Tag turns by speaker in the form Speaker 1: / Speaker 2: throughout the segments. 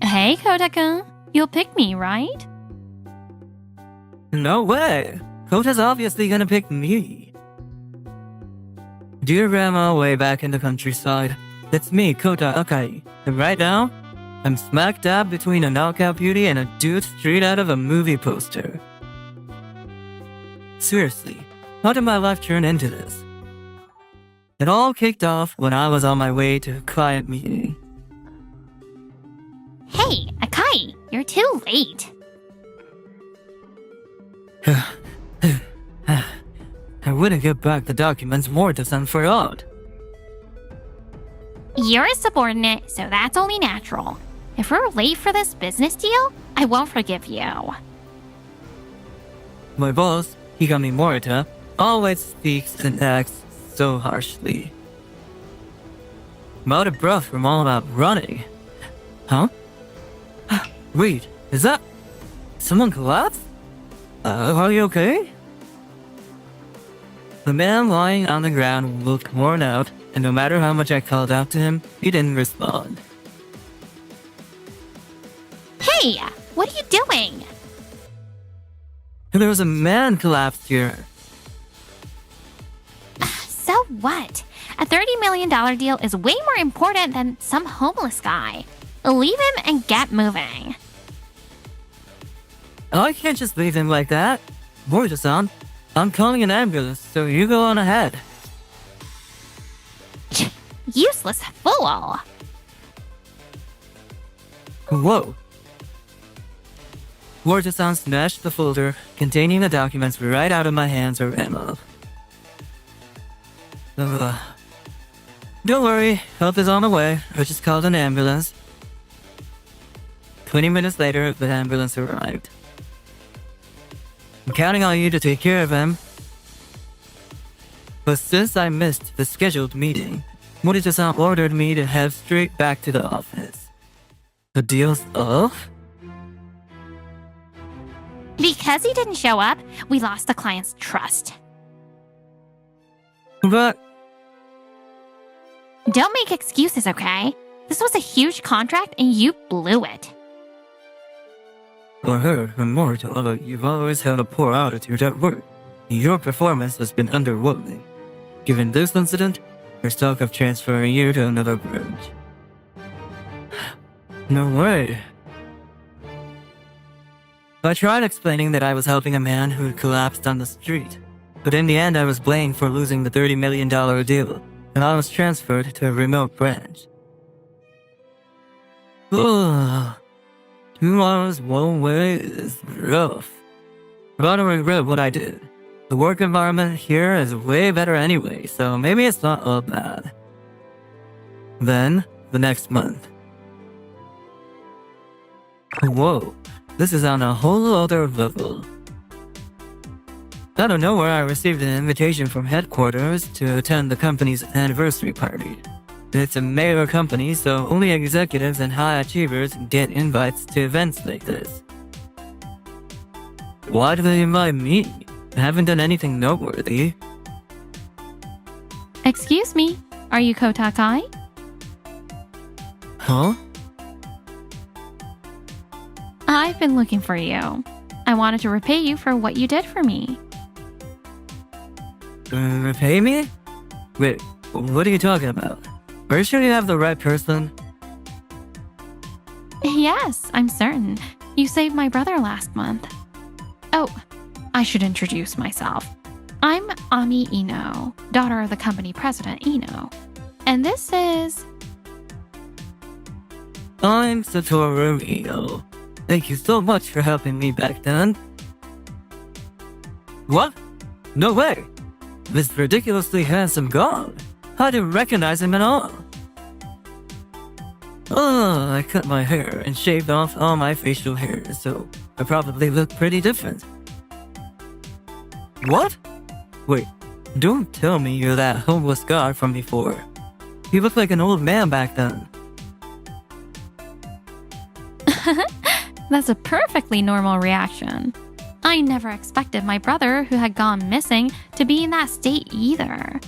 Speaker 1: Hey, Kota-kun. You'll pick me, right?
Speaker 2: No way! Kota's obviously gonna pick me. Dear Grandma way back in the countryside, it's me, Kota Akai. And right now, I'm smack dab between a knockout beauty and a dude straight out of a movie poster. Seriously, how did my life turn into this? It all kicked off when I was on my way to a client meeting.
Speaker 1: Hey, Akai, you're too late.
Speaker 2: I wouldn't give back the documents Mortis-san forgot.
Speaker 1: You're a subordinate, so that's only natural. If we're late for this business deal, I won't forgive you.
Speaker 2: My boss, Higami Morita, always speaks and acts so harshly. I'm out of breath from all that running. Huh? Wait, is that... someone collapsed? Are you okay? The man lying on the ground looked worn out, and no matter how much I called out to him, he didn't respond.
Speaker 1: Hey, what are you doing?
Speaker 2: There was a man collapsed here.
Speaker 1: So what? A $30 million deal is way more important than some homeless guy. Leave him and get moving.
Speaker 2: I can't just leave him like that. Morita-san, I'm calling an ambulance, so you go on ahead.
Speaker 1: Useless fool.
Speaker 2: Whoa. Morita-san snatched the folder containing the documents right out of my hands and ran off. Don't worry, help is on the way. I just called an ambulance. 20 minutes later, the ambulance arrived. I'm counting on you to take care of him. But since I missed the scheduled meeting, Morita-san ordered me to head straight back to the office. The deal's off?
Speaker 1: Because he didn't show up, we lost the client's trust.
Speaker 2: But...
Speaker 1: Don't make excuses, okay? This was a huge contract and you blew it.
Speaker 2: I heard from Morita that you've always had a poor attitude at work. Your performance has been underwhelming. Given this incident, there's talk of transferring you to another branch. No way. I tried explaining that I was helping a man who had collapsed on the street, but in the end I was blamed for losing the $30 million deal, and I was transferred to a remote branch. Ugh. 2 hours one way is rough. But I don't regret what I did. The work environment here is way better anyway, so maybe it's not all bad. Then, the next month. Whoa, this is on a whole other level. Out of nowhere, I received an invitation from headquarters to attend the company's anniversary party. It's a major company, so only executives and high achievers get invites to events like this. Why do they invite me? I haven't done anything noteworthy.
Speaker 1: Excuse me, are you Kota Akai?
Speaker 2: Huh?
Speaker 1: I've been looking for you. I wanted to repay you for what you did for me.
Speaker 2: Repay me? Wait, what are you talking about? Are you sure you have the right person?
Speaker 1: Yes, I'm certain. You saved my brother last month. Oh, I should introduce myself. I'm Ami Ino, daughter of the company president Ino. And this is...
Speaker 2: I'm Satoru Ino. Thank you so much for helping me back then. What? No way! This ridiculously handsome god. I didn't recognize him at all. Oh, I cut my hair and shaved off all my facial hair, so I probably look pretty different. What? Wait, don't tell me you're that homeless guy from before. You look like an old man back then.
Speaker 1: That's a perfectly normal reaction. I never expected my brother, who had gone missing, to be in that state either.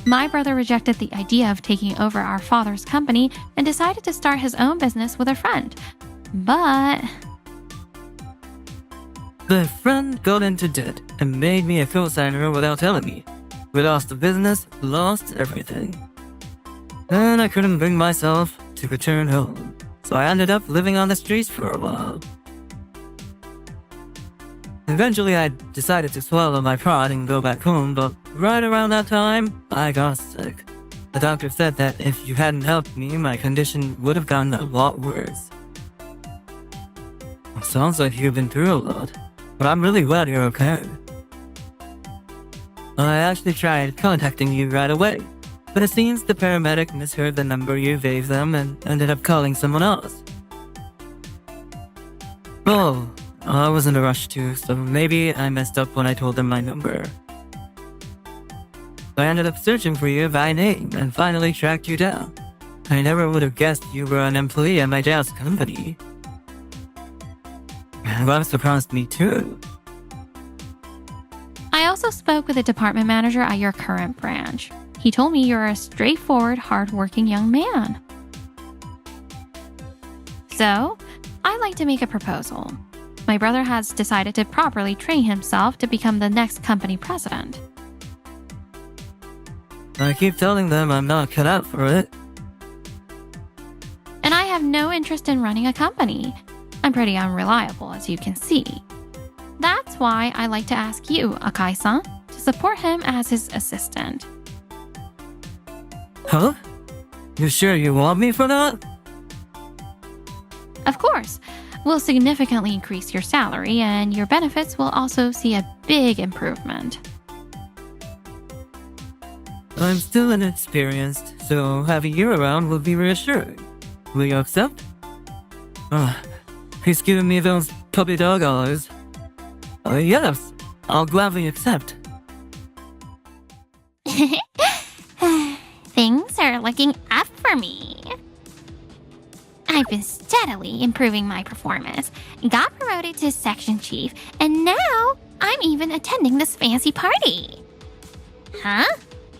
Speaker 1: My brother rejected the idea of taking over our father's company and decided to start his own business with a friend. But
Speaker 2: The friend got into debt and made me a co-signer without telling me. We lost the business, lost everything. And I couldn't bring myself to return home, so I ended up living on the streets for a while. Eventually, I decided to swallow my pride and go back home, but right around that time, I got sick. The doctor said that if you hadn't helped me, my condition would have gotten a lot worse. Sounds like you've been through a lot, but I'm really glad you're okay. I actually tried contacting you right away, but it seems the paramedic misheard the number you gave them and ended up calling someone else. Oh, I was in a rush too, so maybe I messed up when I told them my number. I ended up searching for you by name and finally tracked you down. I never would have guessed you were an employee at my dad's company. That surprised me too.
Speaker 1: I also spoke with the department manager at your current branch. He told me you're a straightforward, hardworking young man. So, I'd like to make a proposal. My brother has decided to properly train himself to become the next company president.
Speaker 2: I keep telling them I'm not cut out for it.
Speaker 1: And I have no interest in running a company. I'm pretty unreliable, as you can see. That's why I like to ask you, Akai-san, to support him as his assistant.
Speaker 2: Huh? You sure you want me for that?
Speaker 1: Of course, we'll significantly increase your salary and your benefits will also see a big improvement.
Speaker 2: I'm still inexperienced, so having you around will be reassuring. Will you accept? He's giving me those puppy dog eyes. Yes, I'll gladly accept.
Speaker 1: Things are looking up for me. I've been steadily improving my performance, got promoted to section chief, and now I'm even attending this fancy party. Huh?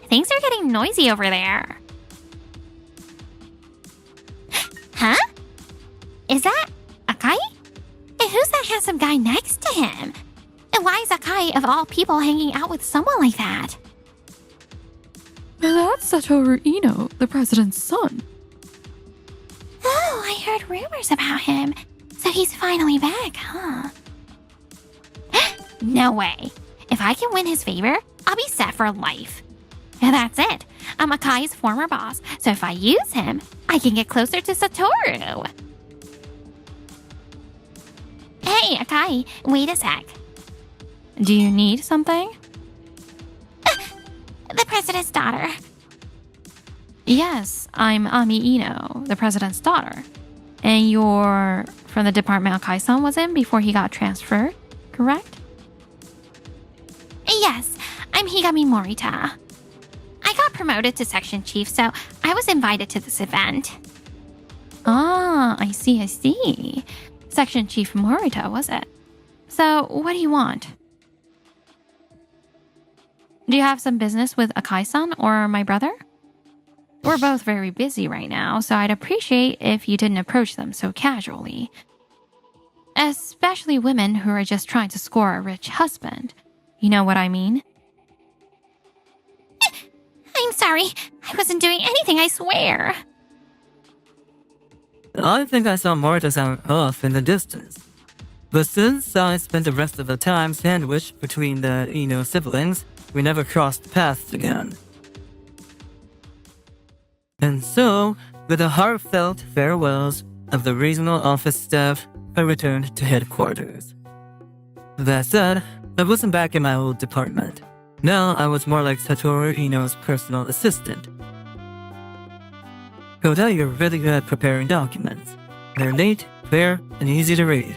Speaker 1: Things are getting noisy over there. Huh? Is that Akai? And who's that handsome guy next to him? And why is Akai, of all people, hanging out with someone like that?
Speaker 3: That's Satoru Ino, the president's son.
Speaker 1: Oh, I heard rumors about him. So he's finally back, huh? No way. If I can win his favor, I'll be set for life. And that's it. I'm Akai's former boss, so if I use him, I can get closer to Satoru. Hey, Akai, wait a sec.
Speaker 3: Do you need something?
Speaker 1: The president's daughter.
Speaker 3: Yes, I'm Ami Ino, the president's daughter. And you're from the department Akai-san was in before he got transferred, correct?
Speaker 1: Yes, I'm Higami Morita. I got promoted to section chief, so I was invited to this event.
Speaker 3: Ah, I see. Section Chief Morita, was it? So, what do you want? Do you have some business with Akai-san or my brother? We're both very busy right now, so I'd appreciate if you didn't approach them so casually. Especially women who are just trying to score a rich husband. You know what I mean?
Speaker 1: I'm sorry. I wasn't doing anything, I swear.
Speaker 2: I think I saw Morita sound off in the distance. But since I spent the rest of the time sandwiched between the Ino siblings, we never crossed paths again. And so, with the heartfelt farewells of the regional office staff, I returned to headquarters. That said, I wasn't back in my old department. Now I was more like Satoru Ino's personal assistant. Kota, you're really good at preparing documents. They're neat, clear, and easy to read.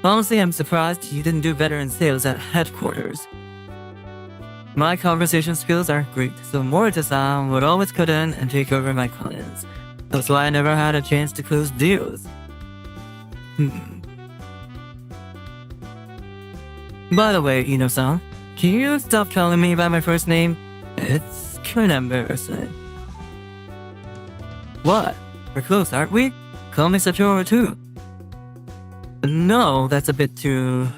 Speaker 2: Honestly, I'm surprised you didn't do better in sales at headquarters. My conversation skills aren't great, so Morita-san would always cut in and take over my clients. That's why I never had a chance to close deals. By the way, Ino-san, can you stop calling me by my first name? It's can embarrassing. What? We're close, aren't we? Call me Satora too. No, that's a bit too...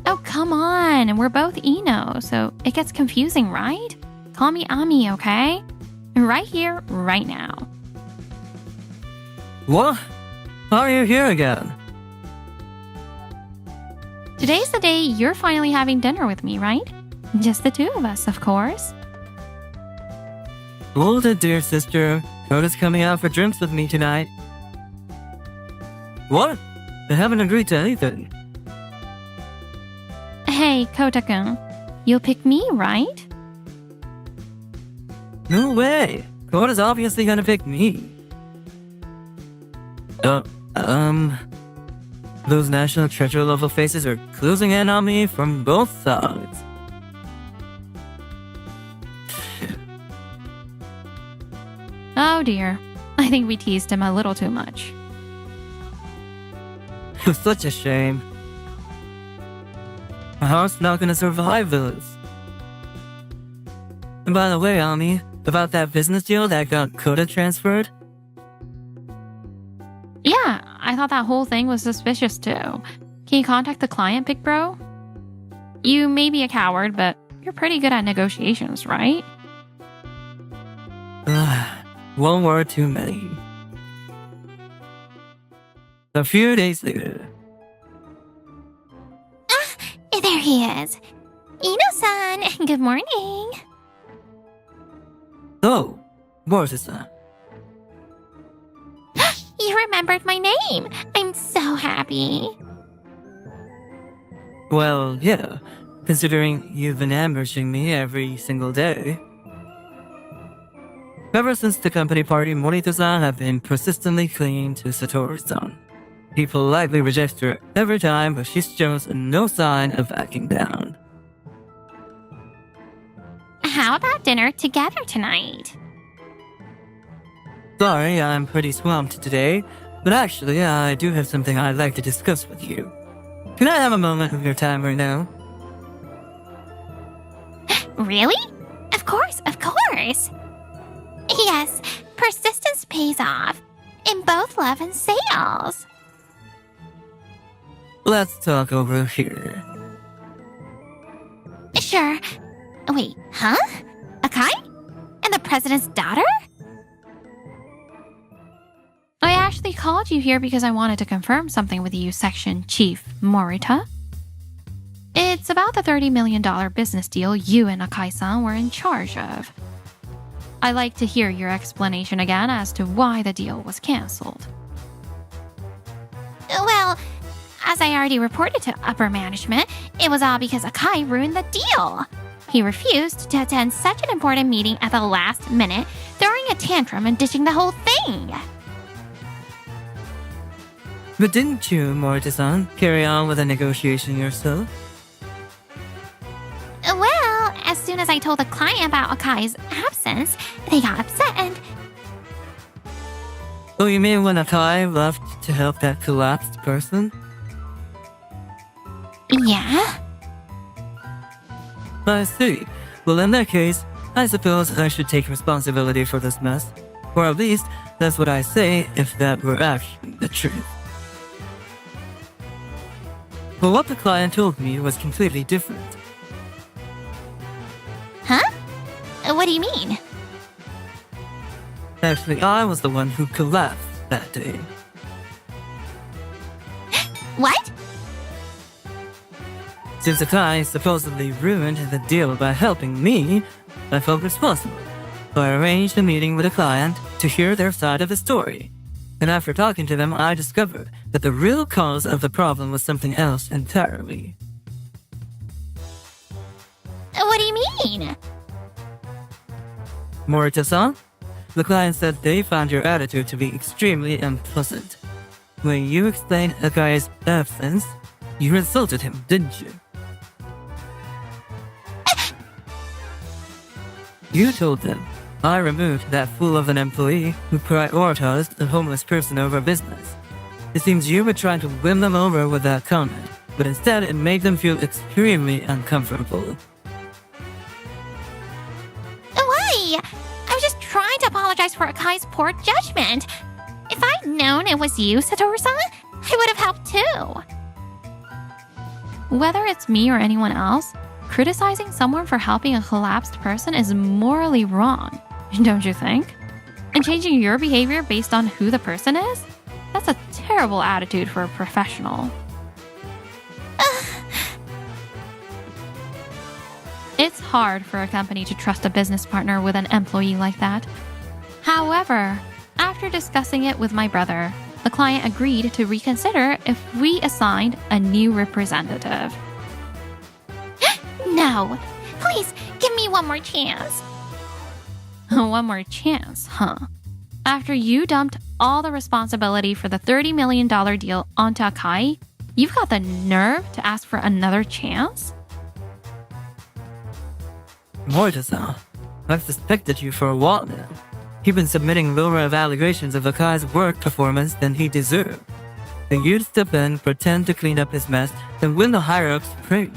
Speaker 3: Oh, come on. We're both Ino, so it gets confusing, right? Call me Ami, okay? Right here, right now.
Speaker 2: What? How are you here again?
Speaker 3: Today's the day you're finally having dinner with me, right? Just the two of us, of course.
Speaker 2: Well, the dear sister, Koda's coming out for drinks with me tonight. What? I haven't agreed to anything.
Speaker 3: Hey, Kota-kun, you'll pick me, right?
Speaker 2: No way! Koda's obviously gonna pick me. Those national treasure level faces are closing in on me from both sides.
Speaker 3: Oh dear. I think we teased him a little too much.
Speaker 2: It's such a shame. My heart's not gonna survive this. And by the way, Ami, about that business deal that got Koda transferred?
Speaker 3: Yeah, I thought that whole thing was suspicious too. Can you contact the client, big bro? You may be a coward, but you're pretty good at negotiations, right?
Speaker 2: One word too many. A few days later.
Speaker 3: There he is. Ino-san, good morning.
Speaker 2: Oh, Mortis-san.
Speaker 3: You remembered my name. I'm so happy.
Speaker 2: Well, yeah, considering you've been ambushing me every single day. Ever since the company party, Morita-san have been persistently clinging to Satoru-san. He politely rejects her every time, but she shows no sign of backing down.
Speaker 3: How about dinner together tonight?
Speaker 2: Sorry, I'm pretty swamped today, but actually, I do have something I'd like to discuss with you. Can I have a moment of your time right now?
Speaker 3: Really? Of course, of course. Yes, persistence pays off in both love and sales.
Speaker 2: Let's talk over here.
Speaker 3: Sure. Wait, huh? Akai? And the president's daughter? I actually called you here because I wanted to confirm something with you, Section Chief Morita. It's about the $30 million business deal you and Akai-san were in charge of. I'd like to hear your explanation again as to why the deal was canceled. Well, as I already reported to upper management, it was all because Akai ruined the deal. He refused to attend such an important meeting at the last minute, throwing a tantrum and ditching the whole thing.
Speaker 2: But didn't you, Morita-san, carry on with the negotiation yourself?
Speaker 3: Well, as soon as I told the client about Akai's absence, they got upset and...
Speaker 2: Oh, you mean when Akai left to help that collapsed person?
Speaker 3: Yeah?
Speaker 2: I see. Well, in that case, I suppose I should take responsibility for this mess. Or at least, that's what I say if that were actually the truth. But what the client told me was completely different.
Speaker 3: Huh? What do you mean?
Speaker 2: Actually, I was the one who collapsed that day.
Speaker 3: What?
Speaker 2: Since Akai supposedly ruined the deal by helping me, I felt responsible. So I arranged a meeting with a client to hear their side of the story. And after talking to them, I discovered that the real cause of the problem was something else entirely.
Speaker 3: What do you mean?
Speaker 2: Morita-san, the client said they found your attitude to be extremely unpleasant. When you explained Akai's absence, you insulted him, didn't you? You told them, I removed that fool of an employee who prioritized a homeless person over business. It seems you were trying to win them over with that comment, but instead it made them feel extremely uncomfortable.
Speaker 3: apologize for Akai's poor judgment. If I'd known it was you, Satoru-san, I would have helped too.
Speaker 1: Whether it's me or anyone else, criticizing someone for helping a collapsed person is morally wrong, don't you think? And changing your behavior based on who the person is? That's a terrible attitude for a professional. It's hard for a company to trust a business partner with an employee like that. However, after discussing it with my brother, the client agreed to reconsider if we assigned a new representative.
Speaker 3: No, please give me one more chance.
Speaker 1: One more chance, huh? After you dumped all the responsibility for the $30 million deal onto Akai, you've got the nerve to ask for another chance?
Speaker 2: Morita-san, I've suspected you for a while now. You've been submitting lower evaluations of Akai's work performance than he deserved. Then you'd step in, pretend to clean up his mess, and win the higher-ups' praise.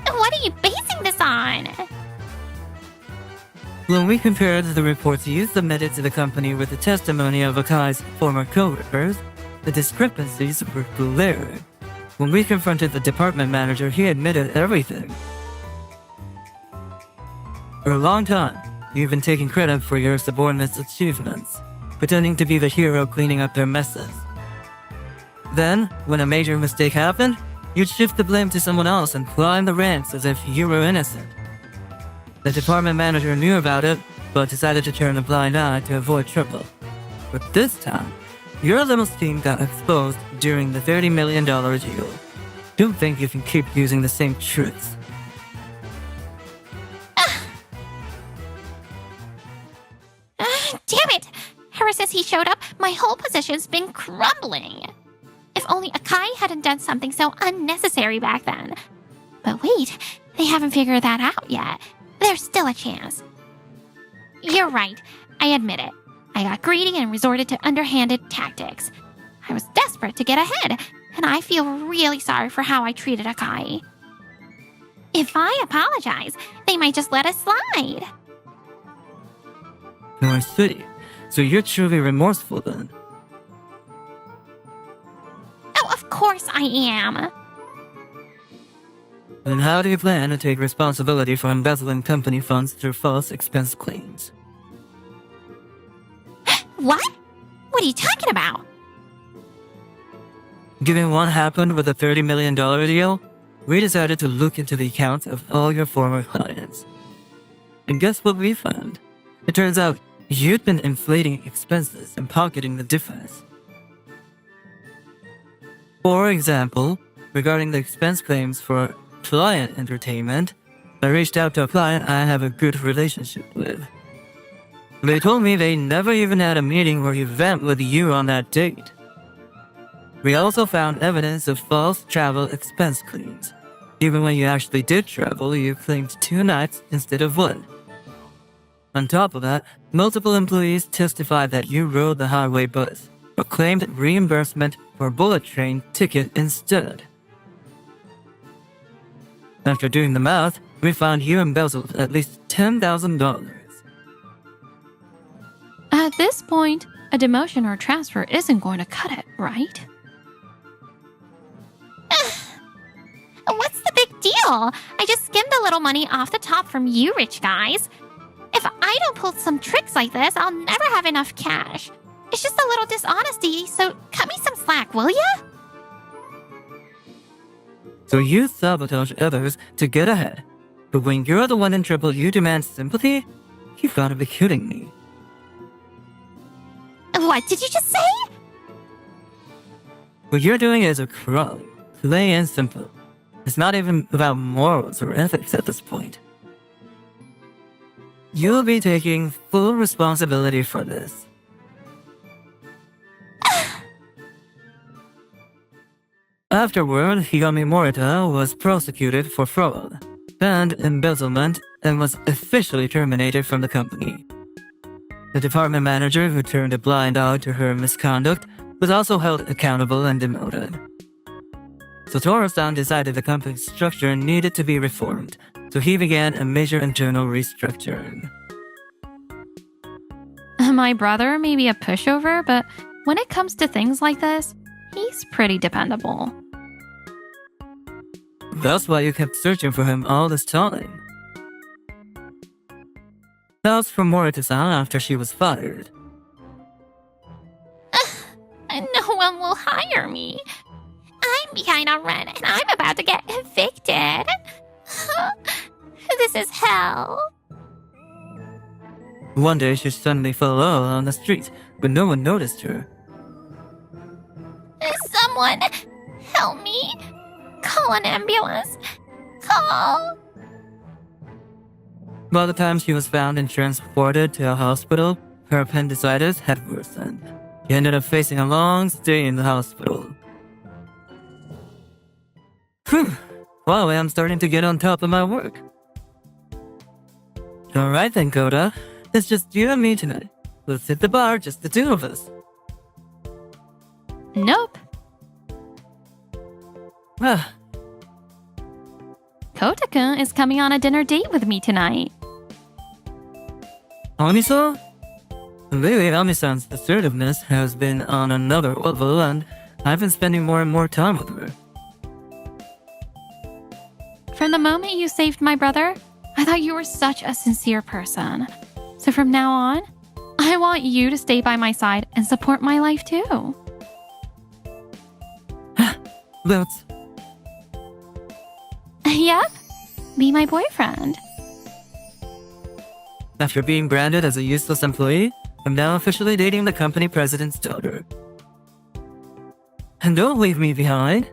Speaker 3: What are you basing this on?
Speaker 2: When we compared the reports you submitted to the company with the testimony of Akai's former co-workers, the discrepancies were glaring. When we confronted the department manager, he admitted everything. For a long time, you've been taking credit for your subordinates' achievements, pretending to be the hero cleaning up their messes. Then, when a major mistake happened, you'd shift the blame to someone else and climb the ranks as if you were innocent. The department manager knew about it, but decided to turn a blind eye to avoid trouble. But this time, your little scheme got exposed during the $30 million deal. Don't think you can keep using the same tricks.
Speaker 3: Damn it! Ever since he showed up, my whole position's been crumbling. If only Akai hadn't done something so unnecessary back then. But wait, they haven't figured that out yet. There's still a chance. You're right, I admit it. I got greedy and resorted to underhanded tactics. I was desperate to get ahead, and I feel really sorry for how I treated Akai. If I apologize, they might just let us slide.
Speaker 2: No, I see. So you're truly remorseful then.
Speaker 3: Oh, of course I am.
Speaker 2: Then how do you plan to take responsibility for embezzling company funds through false expense claims?
Speaker 3: What? What are you talking about?
Speaker 2: Given what happened with the $30 million deal, we decided to look into the accounts of all your former clients. And guess what we found? It turns out you'd been inflating expenses and pocketing the difference. For example, regarding the expense claims for client entertainment, I reached out to a client I have a good relationship with. They told me they never even had a meeting or event with you on that date. We also found evidence of false travel expense claims. Even when you actually did travel, you claimed 2 nights instead of 1. On top of that, multiple employees testified that you rode the highway bus, but claimed reimbursement for a bullet train ticket instead. After doing the math, we found you embezzled at least $10,000.
Speaker 1: At this point, a demotion or transfer isn't going to cut it, right?
Speaker 3: What's the big deal? I just skimmed a little money off the top from you rich guys. If I don't pull some tricks like this, I'll never have enough cash. It's just a little dishonesty, so cut me some slack, will ya?
Speaker 2: So you sabotage others to get ahead. But when you're the one in trouble, you demand sympathy? You've got to be kidding me.
Speaker 3: What did you just say?
Speaker 2: What you're doing is a crime, plain and simple. It's not even about morals or ethics at this point. You'll be taking full responsibility for this. Afterward, Higami Morita was prosecuted for fraud and embezzlement and was officially terminated from the company. The department manager who turned a blind eye to her misconduct was also held accountable and demoted. Satoru-san decided the company's structure needed to be reformed, so he began a major internal restructuring.
Speaker 3: My brother may be a pushover, but when it comes to things like this, he's pretty dependable.
Speaker 2: That's why you kept searching for him all this time. That was from Morita-san after she was fired.
Speaker 3: No one will hire me. I'm behind on rent and I'm about to get evicted. This is hell.
Speaker 2: One day she suddenly fell ill on the street, but no one noticed her.
Speaker 3: Someone help me. Call an ambulance. Call.
Speaker 2: By the time she was found and transported to a hospital, her appendicitis had worsened. She ended up facing a long stay in the hospital. Phew! Wow, I'm starting to get on top of my work. Alright then, Koda. It's just you and me tonight. Let's hit the bar, just the two of us.
Speaker 3: Nope.
Speaker 2: Ah,
Speaker 3: Kota-kun is coming on a dinner date with me tonight.
Speaker 2: Ami-san? Lately, Ami-san's assertiveness has been on another level, and I've been spending more and more time with her.
Speaker 3: From the moment you saved my brother, I thought you were such a sincere person. So from now on, I want you to stay by my side and support my life too.
Speaker 2: That's...
Speaker 3: Yep, be my boyfriend.
Speaker 2: After being branded as a useless employee, I'm now officially dating the company president's daughter. And don't leave me behind.